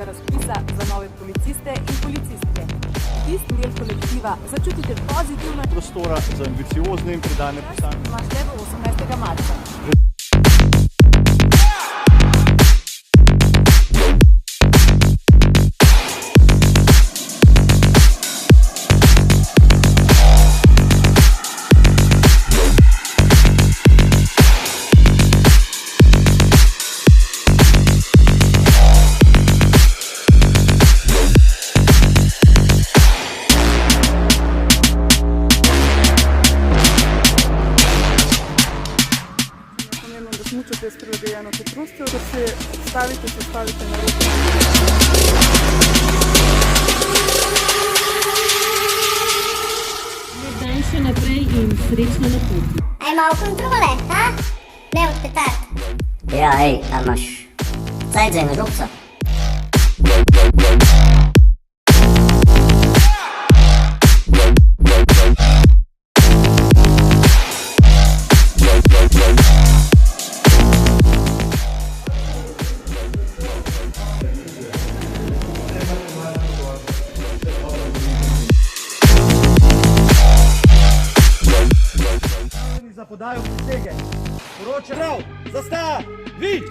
Razpisa za nove policiste in policistke. Tisti del kolektiva začutite pozitivno prostora za ambiciozne in predane posameznike. Imaš le do 18. marca. Da smučate s prilagojeno hitrostjo, da se postavite na rob. Lep dan še naprej in srečno na poti. Aj malo kontrole, ha? Ne od petard. Ja, ej, a imaš cajt za ena žopca? Za podajo prisege. Poroča prav, zastav, vi!